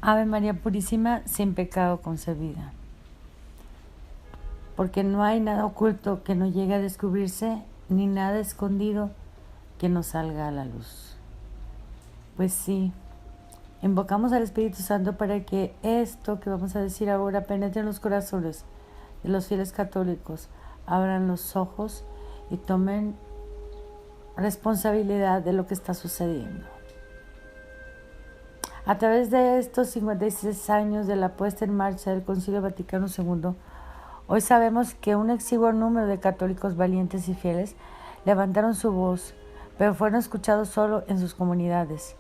Ave María Purísima, sin pecado concebida. Porque no hay nada oculto que no llegue a descubrirse, ni nada escondido que no salga a la luz. Pues sí, invocamos al Espíritu Santo para que esto que vamos a decir ahora penetre en los corazones de los fieles católicos, abran los ojos y tomen responsabilidad de lo que está sucediendo. A través de estos 56 años de la puesta en marcha del Concilio Vaticano II, hoy sabemos que un exiguo número de católicos valientes y fieles levantaron su voz, pero fueron escuchados solo en sus comunidades,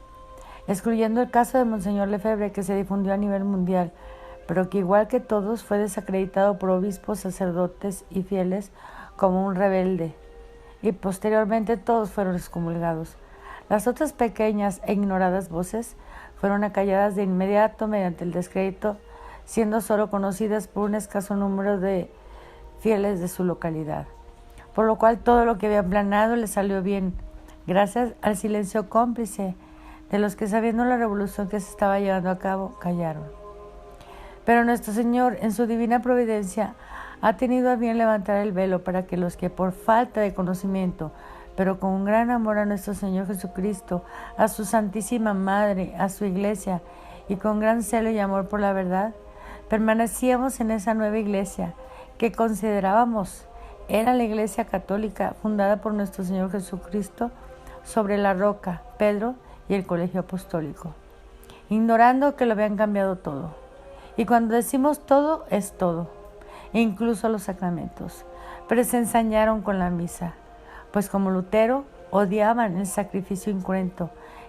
excluyendo el caso de Monseñor Lefebvre, que se difundió a nivel mundial, pero que igual que todos fue desacreditado por obispos, sacerdotes y fieles como un rebelde, y posteriormente todos fueron excomulgados. Las otras pequeñas e ignoradas voces fueron acalladas de inmediato mediante el descrédito, siendo solo conocidas por un escaso número de fieles de su localidad, por lo cual todo lo que habían planeado les salió bien, gracias al silencio cómplice de los que, sabiendo la revolución que se estaba llevando a cabo, callaron. Pero nuestro Señor, en su divina providencia, ha tenido a bien levantar el velo para que los que por falta de conocimiento, pero con un gran amor a nuestro Señor Jesucristo, a su Santísima Madre, a su Iglesia, y con gran celo y amor por la verdad, permanecíamos en esa nueva Iglesia que considerábamos era la Iglesia Católica fundada por nuestro Señor Jesucristo sobre la roca, Pedro y el Colegio Apostólico, ignorando que lo habían cambiado todo. Y cuando decimos todo, es todo, incluso los sacramentos, pero se ensañaron con la misa, pues como Lutero odiaban el sacrificio incruento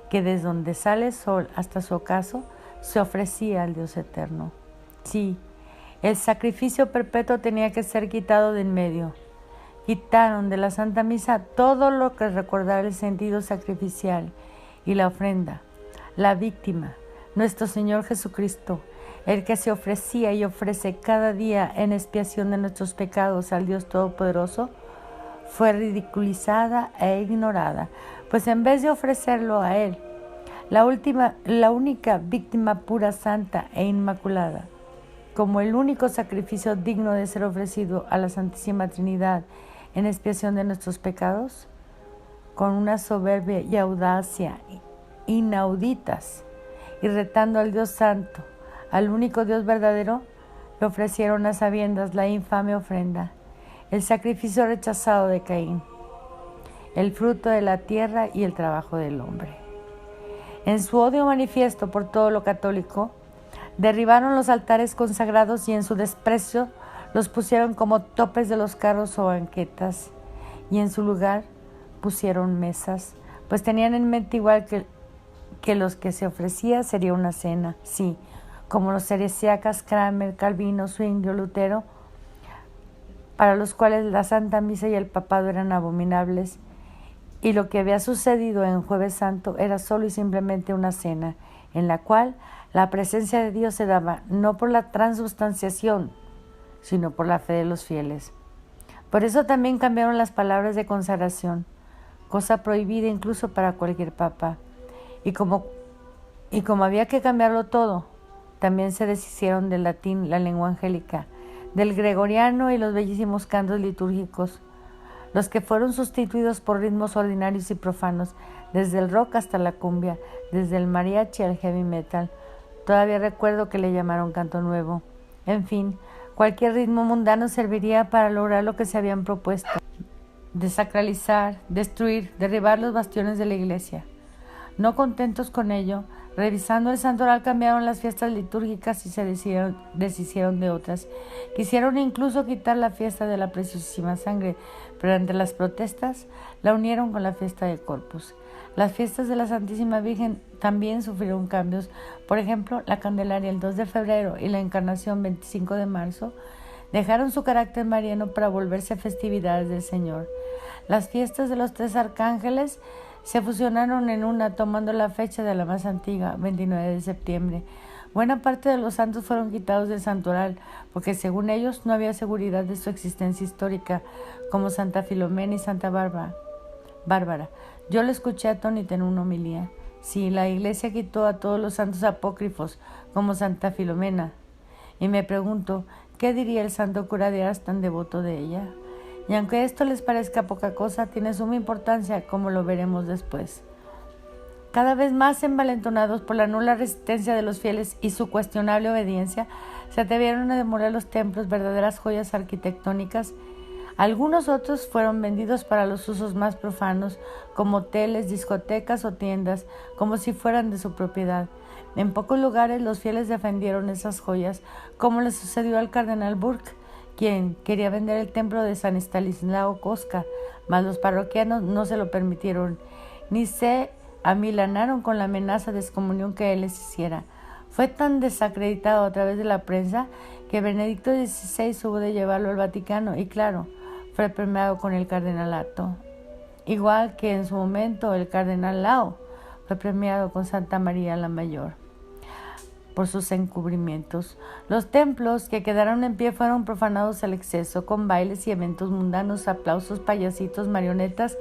que desde donde sale el sol hasta su ocaso se ofrecía al Dios eterno. Sí, el sacrificio perpetuo tenía que ser quitado de en medio. Quitaron de la Santa Misa todo lo que recordara el sentido sacrificial y la ofrenda, la víctima, nuestro Señor Jesucristo, el que se ofrecía y ofrece cada día en expiación de nuestros pecados al Dios Todopoderoso, fue ridiculizada e ignorada, pues en vez de ofrecerlo a Él, la única víctima pura, santa e inmaculada, como el único sacrificio digno de ser ofrecido a la Santísima Trinidad en expiación de nuestros pecados, con una soberbia y audacia inauditas, y retando al Dios Santo, al único Dios verdadero, le ofrecieron a sabiendas la infame ofrenda, el sacrificio rechazado de Caín, el fruto de la tierra y el trabajo del hombre. En su odio manifiesto por todo lo católico, derribaron los altares consagrados y en su desprecio los pusieron como topes de los carros o banquetas, y en su lugar pusieron mesas, pues tenían en mente igual que los que se ofrecía sería una cena, sí, como los heresíacas Cranmer, Calvino, Zwingli o Lutero, para los cuales la Santa Misa y el Papado eran abominables, y lo que había sucedido en Jueves Santo era solo y simplemente una cena, en la cual la presencia de Dios se daba no por la transubstanciación, sino por la fe de los fieles. Por eso también cambiaron las palabras de consagración, cosa prohibida incluso para cualquier papa, y como había que cambiarlo todo, también se deshicieron del latín, la lengua angélica, del gregoriano y los bellísimos cantos litúrgicos, los que fueron sustituidos por ritmos ordinarios y profanos, desde el rock hasta la cumbia, desde el mariachi al heavy metal. Todavía recuerdo que le llamaron canto nuevo. En fin, cualquier ritmo mundano serviría para lograr lo que se habían propuesto: desacralizar, destruir, derribar los bastiones de la Iglesia. No contentos con ello, revisando el santoral, cambiaron las fiestas litúrgicas y se deshicieron de otras. Quisieron incluso quitar la fiesta de la Preciosísima Sangre, pero ante las protestas la unieron con la fiesta de Corpus. Las fiestas de la Santísima Virgen también sufrieron cambios. Por ejemplo, la Candelaria el 2 de febrero y la Encarnación 25 de marzo dejaron su carácter mariano para volverse festividades del Señor. Las fiestas de los 3 arcángeles se fusionaron en una, tomando la fecha de la más antigua, 29 de septiembre. Buena parte de los santos fueron quitados del santoral, porque según ellos no había seguridad de su existencia histórica, como Santa Filomena y Santa Bárbara. Yo lo escuché atónita en una homilía. Sí, la Iglesia quitó a todos los santos apócrifos, como Santa Filomena. Y me pregunto, ¿qué diría el santo cura de Ars tan devoto de ella? Y aunque esto les parezca poca cosa, tiene suma importancia, como lo veremos después. Cada vez más envalentonados por la nula resistencia de los fieles y su cuestionable obediencia, se atrevieron a demoler los templos, verdaderas joyas arquitectónicas. Algunos otros fueron vendidos para los usos más profanos, como hoteles, discotecas o tiendas, como si fueran de su propiedad. En pocos lugares los fieles defendieron esas joyas, como le sucedió al cardenal Burke, quien quería vender el templo de San Estanislao Kostka, mas los parroquianos no se lo permitieron, ni se amilanaron con la amenaza de excomunión que él les hiciera. Fue tan desacreditado a través de la prensa que Benedicto XVI hubo de llevarlo al Vaticano y, claro, fue premiado con el cardenalato. Igual que en su momento el cardenal Lao fue premiado con Santa María la Mayor por sus encubrimientos. Los templos que quedaron en pie fueron profanados al exceso, con bailes y eventos mundanos, aplausos, payasitos, marionetas.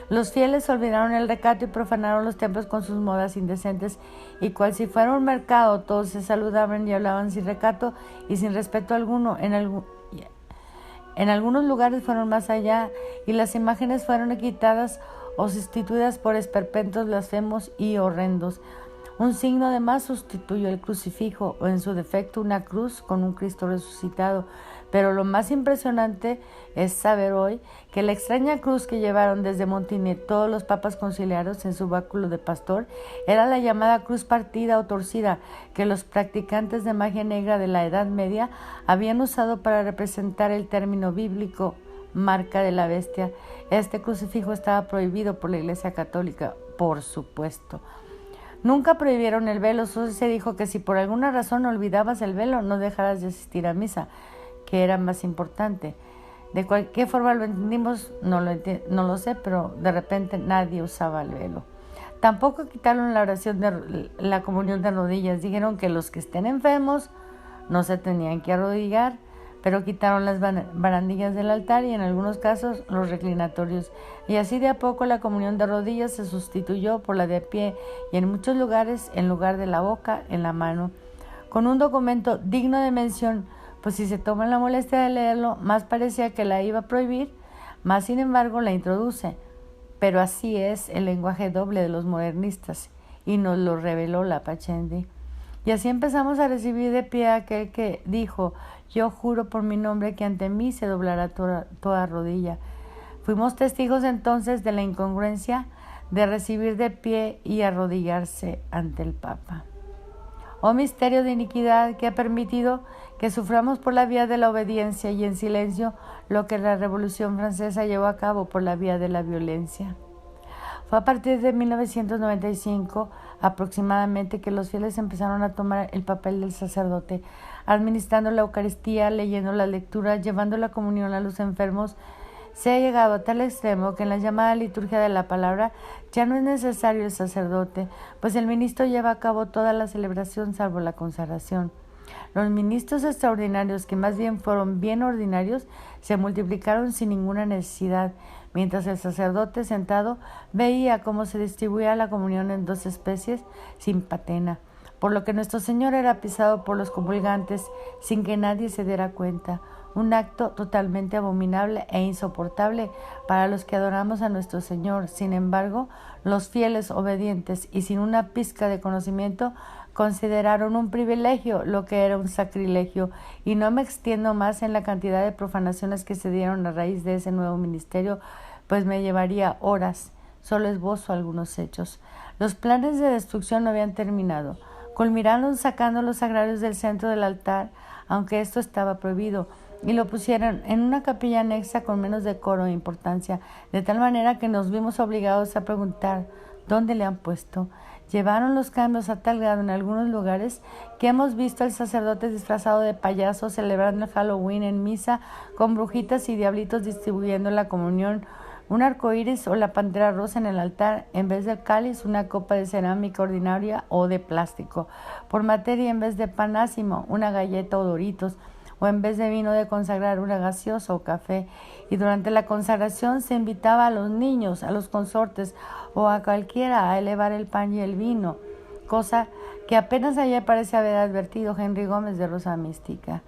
Los fieles olvidaron el recato y profanaron los templos con sus modas indecentes, y cual si fuera un mercado, todos se saludaban y hablaban sin recato y sin respeto alguno. En algunos lugares fueron más allá, y las imágenes fueron quitadas o sustituidas por esperpentos blasfemos y horrendos. Un signo de más sustituyó el crucifijo, o en su defecto una cruz con un Cristo resucitado. Pero lo más impresionante es saber hoy que la extraña cruz que llevaron desde Montigny todos los papas conciliaros en su báculo de pastor era la llamada cruz partida o torcida que los practicantes de magia negra de la Edad Media habían usado para representar el término bíblico marca de la bestia. Este crucifijo estaba prohibido por la Iglesia Católica, por supuesto. Nunca prohibieron el velo, solo se dijo que si por alguna razón olvidabas el velo, no dejaras de asistir a misa, que era más importante. De cualquier forma lo entendimos, no lo sé, pero de repente nadie usaba el velo. Tampoco quitaron la oración de la comunión de rodillas. Dijeron que los que estén enfermos no se tenían que arrodillar, pero quitaron las barandillas del altar y en algunos casos los reclinatorios. Y así de a poco la comunión de rodillas se sustituyó por la de pie y en muchos lugares, en lugar de la boca, en la mano. Con un documento digno de mención, pues si se toman la molestia de leerlo, más parecía que la iba a prohibir, más sin embargo la introduce. Pero así es el lenguaje doble de los modernistas, y nos lo reveló la Pachendi. Y así empezamos a recibir de pie a aquel que dijo: yo juro por mi nombre que ante mí se doblará toda rodilla. Fuimos testigos entonces de la incongruencia de recibir de pie y arrodillarse ante el Papa. Oh misterio de iniquidad que ha permitido que suframos por la vía de la obediencia y en silencio lo que la Revolución Francesa llevó a cabo por la vía de la violencia. Fue a partir de 1995 aproximadamente que los fieles empezaron a tomar el papel del sacerdote, administrando la Eucaristía, leyendo la lectura, llevando la comunión a los enfermos. Se ha llegado a tal extremo que en la llamada liturgia de la palabra ya no es necesario el sacerdote, pues el ministro lleva a cabo toda la celebración salvo la consagración. Los ministros extraordinarios, que más bien fueron bien ordinarios, se multiplicaron sin ninguna necesidad, mientras el sacerdote sentado veía cómo se distribuía la comunión en dos especies sin patena, por lo que nuestro Señor era pisado por los comulgantes sin que nadie se diera cuenta, un acto totalmente abominable e insoportable para los que adoramos a nuestro Señor. Sin embargo, los fieles obedientes y sin una pizca de conocimiento consideraron un privilegio lo que era un sacrilegio, y no me extiendo más en la cantidad de profanaciones que se dieron a raíz de ese nuevo ministerio, pues me llevaría horas, solo esbozo algunos hechos. Los planes de destrucción no habían terminado. Culminaron sacando los sagrarios del centro del altar, aunque esto estaba prohibido, y lo pusieron en una capilla anexa con menos decoro e importancia, de tal manera que nos vimos obligados a preguntar ¿dónde le han puesto? Llevaron los cambios a tal grado en algunos lugares que hemos visto al sacerdote disfrazado de payaso celebrando el Halloween en misa, con brujitas y diablitos distribuyendo la comunión, un arcoíris o la pantera rosa en el altar, en vez del cáliz una copa de cerámica ordinaria o de plástico, por materia en vez de pan ácimo, una galleta o doritos, o en vez de vino de consagrar una gaseosa o café. Y durante la consagración se invitaba a los niños, a los consortes o a cualquiera a elevar el pan y el vino, cosa que apenas ayer parece haber advertido Henry Gómez de Rosa Mística.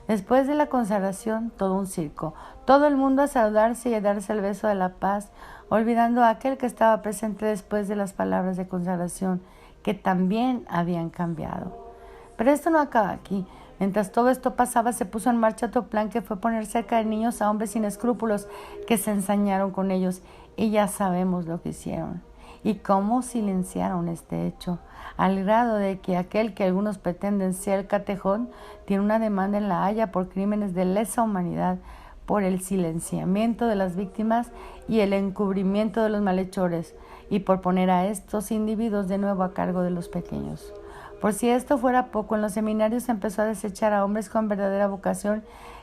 Después de la consagración, todo un circo, todo el mundo a saludarse y a darse el beso de la paz, olvidando a aquel que estaba presente después de las palabras de consagración, que también habían cambiado. Pero esto no acaba aquí. Mientras todo esto pasaba, se puso en marcha otro plan, que fue poner cerca de niños a hombres sin escrúpulos que se ensañaron con ellos, y ya sabemos lo que hicieron y cómo silenciaron este hecho, al grado de que aquel que algunos pretenden ser el Catejón tiene una demanda en La Haya por crímenes de lesa humanidad, por el silenciamiento de las víctimas y el encubrimiento de los malhechores, y por poner a estos individuos de nuevo a cargo de los pequeños. Por si esto fuera poco, en los seminarios se empezó a desechar a hombres con verdadera vocación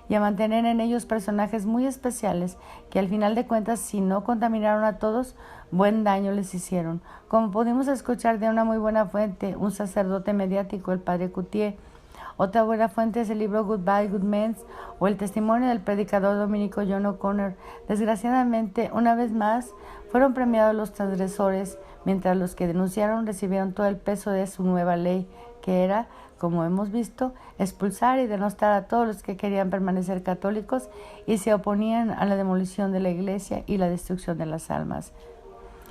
y a mantener en ellos personajes muy especiales que al final de cuentas, si no contaminaron a todos, buen daño les hicieron. Como pudimos escuchar de una muy buena fuente, un sacerdote mediático, el padre Coutier. Otra buena fuente es el libro Goodbye Good Men o el testimonio del predicador dominico John O'Connor. Desgraciadamente, una vez más, fueron premiados los transgresores, mientras los que denunciaron recibieron todo el peso de su nueva ley, que era, como hemos visto, expulsar y denostar a todos los que querían permanecer católicos y se oponían a la demolición de la Iglesia y la destrucción de las almas.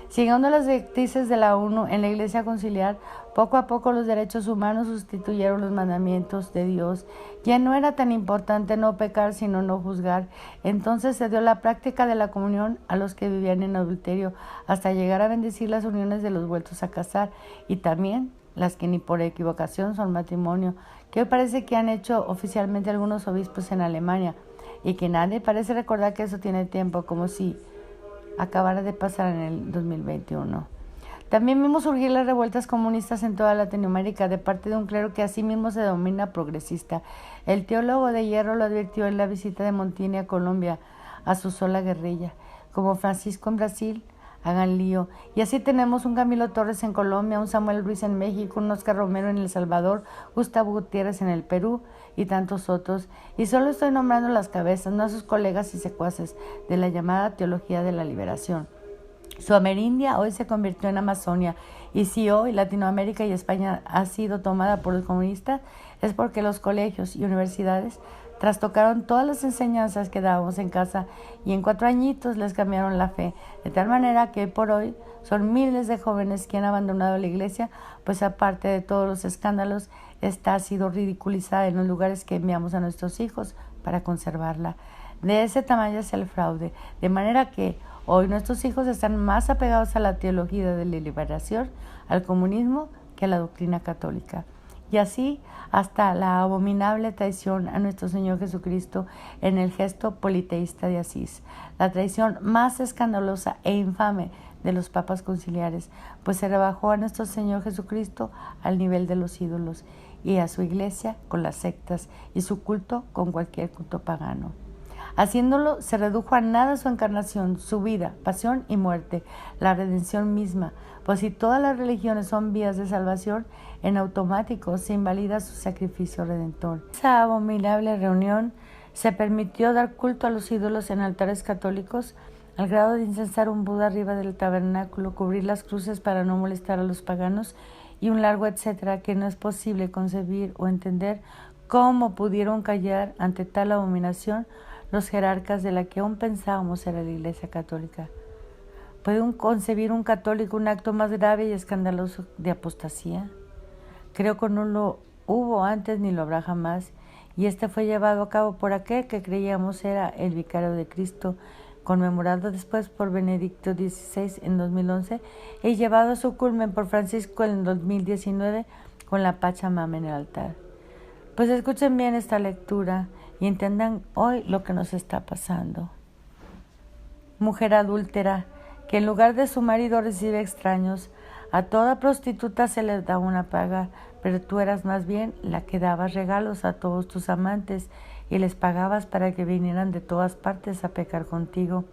Siguiendo las directrices de la ONU en la Iglesia Conciliar, poco a poco los derechos humanos sustituyeron los mandamientos de Dios. Ya no era tan importante no pecar, sino no juzgar. Entonces se dio la práctica de la comunión a los que vivían en adulterio, hasta llegar a bendecir las uniones de los vueltos a casar, y también las que ni por equivocación son matrimonio, que hoy parece que han hecho oficialmente algunos obispos en Alemania, y que nadie parece recordar que eso tiene tiempo, como si acabara de pasar en el 2021. También vimos surgir las revueltas comunistas en toda Latinoamérica de parte de un clero que asimismo se denomina progresista. El teólogo de hierro lo advirtió en la visita de Montini a Colombia a su sola guerrilla. Como Francisco en Brasil, hagan lío. Y así tenemos un Camilo Torres en Colombia, un Samuel Ruiz en México, un Oscar Romero en El Salvador, Gustavo Gutiérrez en el Perú y tantos otros. Y solo estoy nombrando las cabezas, no a sus colegas y secuaces de la llamada teología de la liberación. Su amerindia hoy se convirtió en Amazonia, y si hoy Latinoamérica y España ha sido tomada por los comunistas, es porque los colegios y universidades trastocaron todas las enseñanzas que dábamos en casa y en 4 añitos les cambiaron la fe, de tal manera que por hoy son miles de jóvenes que han abandonado la iglesia, pues aparte de todos los escándalos, esta ha sido ridiculizada en los lugares que enviamos a nuestros hijos para conservarla. De ese tamaño es el fraude, de manera que hoy nuestros hijos están más apegados a la teología de la liberación, al comunismo, que a la doctrina católica. Y así hasta la abominable traición a nuestro Señor Jesucristo en el gesto politeísta de Asís, la traición más escandalosa e infame de los papas conciliares, pues se rebajó a nuestro Señor Jesucristo al nivel de los ídolos y a su iglesia con las sectas y su culto con cualquier culto pagano. Haciéndolo, se redujo a nada su encarnación, su vida, pasión y muerte, la redención misma, pues si todas las religiones son vías de salvación, en automático se invalida su sacrificio redentor. Esa abominable reunión se permitió dar culto a los ídolos en altares católicos, al grado de incensar un Buda arriba del tabernáculo, cubrir las cruces para no molestar a los paganos y un largo etcétera que no es posible concebir o entender cómo pudieron callar ante tal abominación los jerarcas de la que aún pensábamos era la Iglesia Católica. ¿Puede concebir un católico un acto más grave y escandaloso de apostasía? Creo que no lo hubo antes ni lo habrá jamás, y este fue llevado a cabo por aquel que creíamos era el vicario de Cristo, conmemorado después por Benedicto XVI en 2011 y llevado a su culmen por Francisco en 2019 con la Pachamama en el altar. Pues escuchen bien esta lectura y entendan hoy lo que nos está pasando. Mujer adúltera, que en lugar de su marido recibe extraños, a toda prostituta se le da una paga, pero tú eras más bien la que dabas regalos a todos tus amantes y les pagabas para que vinieran de todas partes a pecar contigo.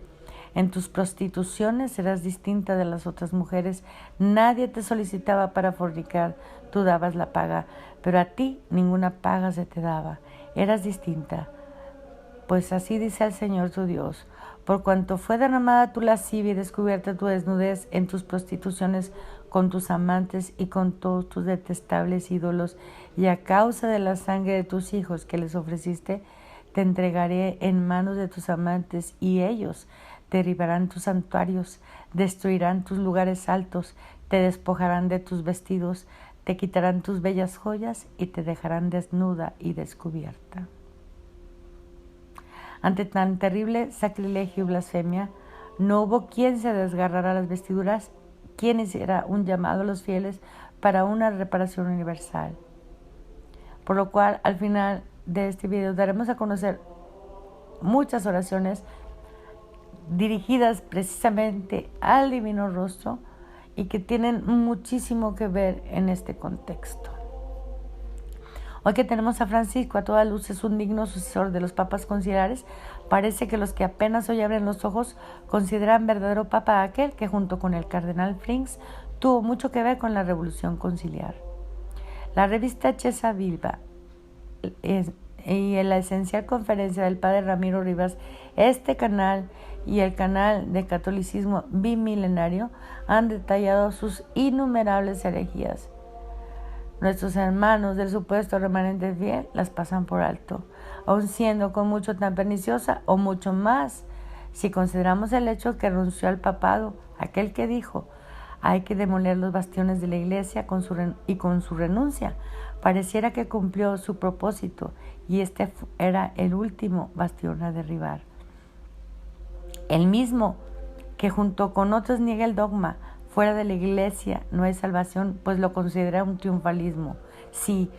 En tus prostituciones eras distinta de las otras mujeres, nadie te solicitaba para fornicar, tú dabas la paga, pero a ti ninguna paga se te daba. eras distinta. Pues así dice el Señor tu Dios, por cuanto fue derramada tu lascivia y descubierta tu desnudez en tus prostituciones con tus amantes y con todos tus detestables ídolos, y a causa de la sangre de tus hijos que les ofreciste, te entregaré en manos de tus amantes, y ellos derribarán tus santuarios, destruirán tus lugares altos, te despojarán de tus vestidos, te quitarán tus bellas joyas y te dejarán desnuda y descubierta. Ante tan terrible sacrilegio y blasfemia, no hubo quien se desgarrara las vestiduras, quien hiciera un llamado a los fieles para una reparación universal. Por lo cual, al final de este video daremos a conocer muchas oraciones dirigidas precisamente al Divino Rostro y que tienen muchísimo que ver en este contexto. Hoy que tenemos a Francisco, a toda luz es un digno sucesor de los papas conciliares. Parece que los que apenas hoy abren los ojos consideran verdadero papa aquel que junto con el cardenal Frings tuvo mucho que ver con la revolución conciliar. La revista Chiesa Viva y en la esencial conferencia del padre Ramiro Rivas, este canal y el canal de catolicismo bimilenario han detallado sus innumerables herejías. Nuestros hermanos del supuesto remanente fiel las pasan por alto, aun siendo con mucho tan perniciosa o mucho más, si consideramos el hecho que renunció al papado, aquel que dijo, hay que demoler los bastiones de la iglesia con su renuncia, pareciera que cumplió su propósito y este era el último bastión a derribar. El mismo que junto con otros niega el dogma, fuera de la iglesia no hay salvación, pues lo considera un triunfalismo. Sí,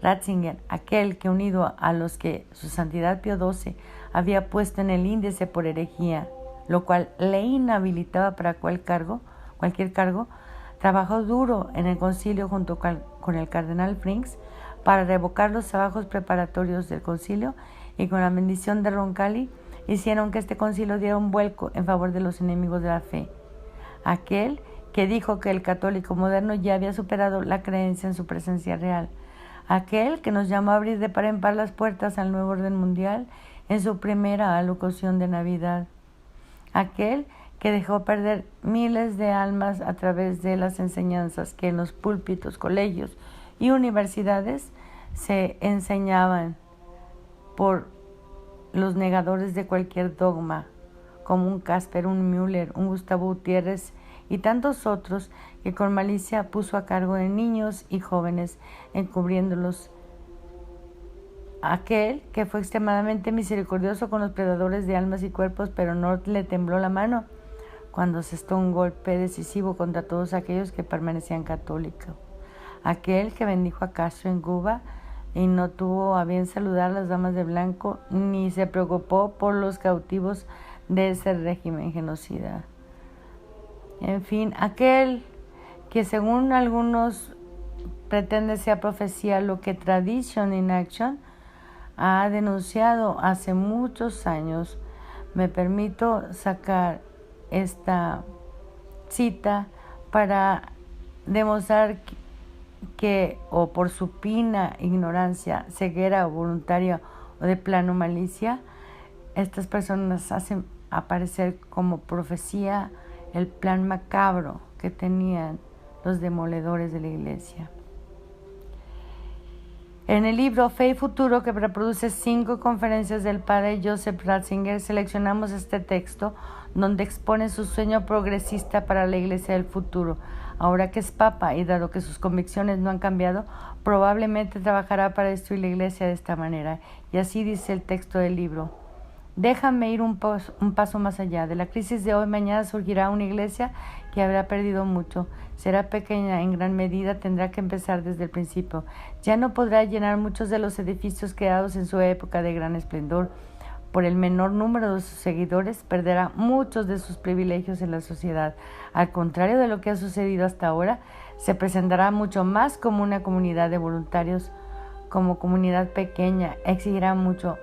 Ratzinger, aquel que unido a los que su santidad Pío XII había puesto en el índice por herejía, lo cual le inhabilitaba para cualquier cargo, trabajó duro en el concilio junto con el cardenal Frings para revocar los trabajos preparatorios del concilio y con la bendición de Roncalli hicieron que este concilio diera un vuelco en favor de los enemigos de la fe. Aquel que dijo que el católico moderno ya había superado la creencia en su presencia real. Aquel que nos llamó a abrir de par en par las puertas al nuevo orden mundial en su primera alocución de Navidad. Aquel que dejó perder miles de almas a través de las enseñanzas que en los púlpitos, colegios y universidades se enseñaban por los negadores de cualquier dogma, como un Casper, un Müller, un Gustavo Gutiérrez y tantos otros que con malicia puso a cargo de niños y jóvenes, encubriéndolos. Aquel que fue extremadamente misericordioso con los predadores de almas y cuerpos, pero no le tembló la mano cuando asestó un golpe decisivo contra todos aquellos que permanecían católicos. Aquel que bendijo a Castro en Cuba y no tuvo a bien saludar a las damas de blanco, ni se preocupó por los cautivos de ese régimen genocida. En fin, aquel que según algunos pretende sea profecía lo que Tradition in Action ha denunciado hace muchos años. Me permito sacar esta cita para demostrar que o por supina ignorancia, ceguera o voluntaria o de plano malicia, estas personas hacen aparecer como profecía el plan macabro que tenían los demoledores de la iglesia. En el libro Fe y Futuro, que reproduce 5 conferencias del padre Joseph Ratzinger, seleccionamos este texto donde expone su sueño progresista para la iglesia del futuro. Ahora que es papa y dado que sus convicciones no han cambiado, probablemente trabajará para destruir la iglesia de esta manera. Y así dice el texto del libro. Déjame ir un paso más allá. De la crisis de hoy, mañana surgirá una iglesia que habrá perdido mucho. Será pequeña en gran medida, tendrá que empezar desde el principio. Ya no podrá llenar muchos de los edificios creados en su época de gran esplendor. Por el menor número de sus seguidores, perderá muchos de sus privilegios en la sociedad. Al contrario de lo que ha sucedido hasta ahora, se presentará mucho más como una comunidad de voluntarios, como comunidad pequeña, exigirá mucho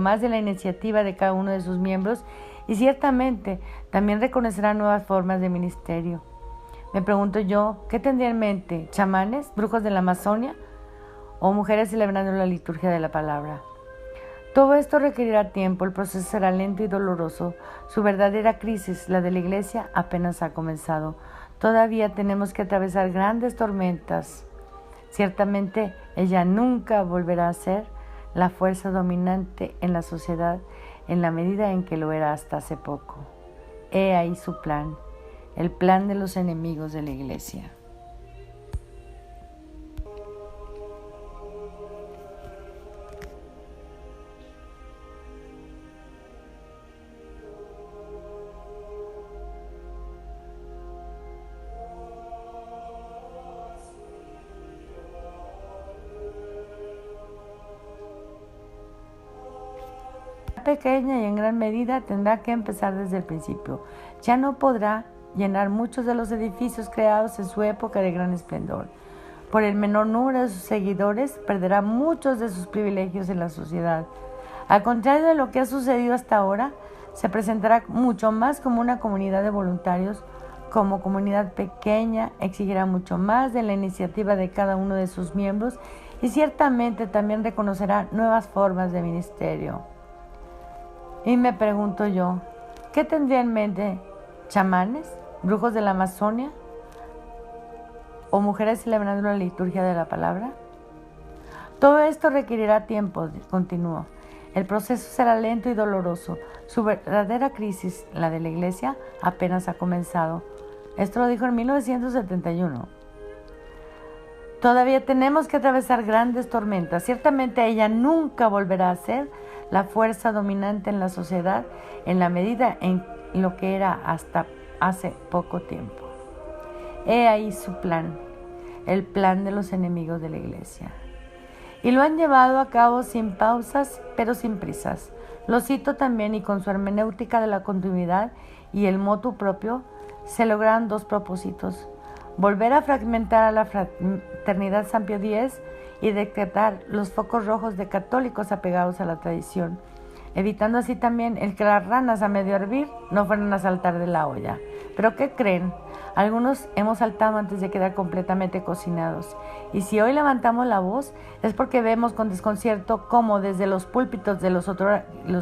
más de la iniciativa de cada uno de sus miembros y ciertamente también reconocerá nuevas formas de ministerio. Me pregunto yo, ¿qué tendría en mente? ¿Chamanes? ¿Brujos de la Amazonia? o mujeres celebrando la liturgia de la palabra. Todo esto requerirá tiempo, el proceso será lento y doloroso. Su verdadera crisis, la de la Iglesia, apenas ha comenzado. Todavía tenemos que atravesar grandes tormentas. Ciertamente, ella nunca volverá a ser la fuerza dominante en la sociedad en la medida en que lo era hasta hace poco. He ahí su plan, el plan de los enemigos de la Iglesia. Pequeña y en gran medida tendrá que empezar desde el principio. Ya no podrá llenar muchos de los edificios creados en su época de gran esplendor. Por el menor número de sus seguidores, perderá muchos de sus privilegios en la sociedad. Al contrario de lo que ha sucedido hasta ahora, se presentará mucho más como una comunidad de voluntarios. Como comunidad pequeña, exigirá mucho más de la iniciativa de cada uno de sus miembros y ciertamente también reconocerá nuevas formas de ministerio. Y me pregunto yo, ¿qué tendría en mente? ¿Chamanes? ¿Brujos de la Amazonia? ¿O mujeres celebrando la liturgia de la palabra? Todo esto requerirá tiempo, continuó. El proceso será lento y doloroso. Su verdadera crisis, la de la Iglesia, apenas ha comenzado. Esto lo dijo en 1971. Todavía tenemos que atravesar grandes tormentas. Ciertamente ella nunca volverá a ser la fuerza dominante en la sociedad en la medida en lo que era hasta hace poco tiempo. He ahí su plan, el plan de los enemigos de la Iglesia. Y lo han llevado a cabo sin pausas, pero sin prisas. Lo cito también y con su hermenéutica de la continuidad y el motu propio se lograron dos propósitos: volver a fragmentar a la fraternidad San Pío X y decretar los focos rojos de católicos apegados a la tradición, evitando así también el que las ranas a medio hervir no fueran a saltar de la olla. ¿Pero qué creen? Algunos hemos saltado antes de quedar completamente cocinados. Y si hoy levantamos la voz es porque vemos con desconcierto cómo desde los púlpitos de los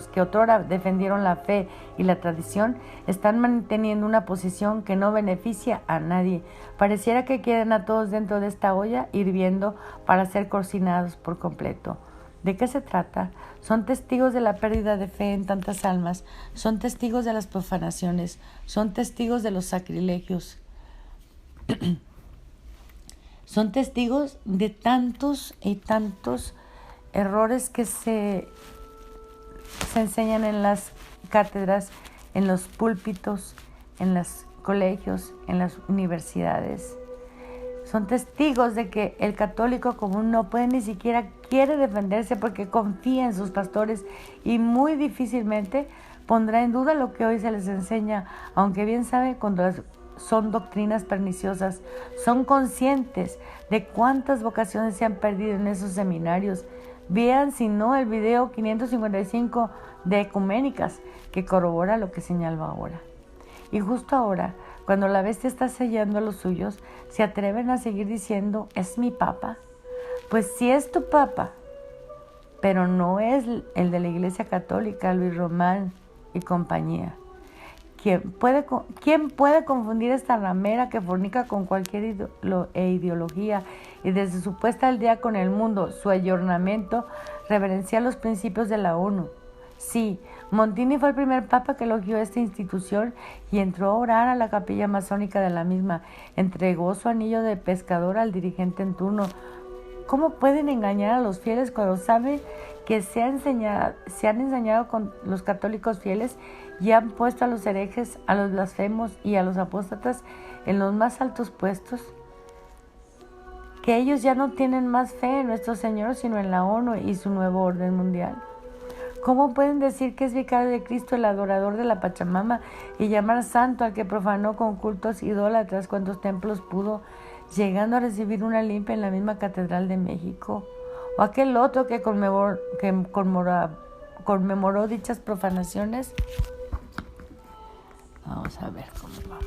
que otrora defendieron la fe y la tradición están manteniendo una posición que no beneficia a nadie. Pareciera que quieren a todos dentro de esta olla hirviendo para ser cocinados por completo. ¿De qué se trata? Son testigos de la pérdida de fe en tantas almas, son testigos de las profanaciones, son testigos de los sacrilegios, son testigos de tantos y tantos errores que se enseñan en las cátedras, en los púlpitos, en los colegios, en las universidades. Son testigos de que el católico común no puede ni siquiera quiere defenderse porque confía en sus pastores y muy difícilmente pondrá en duda lo que hoy se les enseña, aunque bien sabe cuando son doctrinas perniciosas. Son conscientes de cuántas vocaciones se han perdido en esos seminarios. Vean si no el video 555 de Ecuménicas que corrobora lo que señalo ahora. Y justo ahora, cuando la bestia está sellando a los suyos, ¿se atreven a seguir diciendo, es mi papa? Pues sí es tu papa, pero no es el de la Iglesia Católica, Luis Román y compañía. ¿Quién puede confundir esta ramera que fornica con cualquier ideología y desde su puesta al día con el mundo, su ayornamiento, reverencia los principios de la ONU? Sí, Montini fue el primer papa que elogió esta institución y entró a orar a la capilla masónica de la misma. Entregó su anillo de pescador al dirigente en turno. ¿Cómo pueden engañar a los fieles cuando saben que se han ensañado con los católicos fieles y han puesto a los herejes, a los blasfemos y a los apóstatas en los más altos puestos? Que ellos ya no tienen más fe en nuestro Señor sino en la ONU y su nuevo orden mundial. ¿Cómo pueden decir que es vicario de Cristo el adorador de la Pachamama y llamar santo al que profanó con cultos idólatras cuantos templos pudo, llegando a recibir una limpia en la misma Catedral de México? ¿O aquel otro que conmemoró dichas profanaciones? Vamos a ver cómo vamos.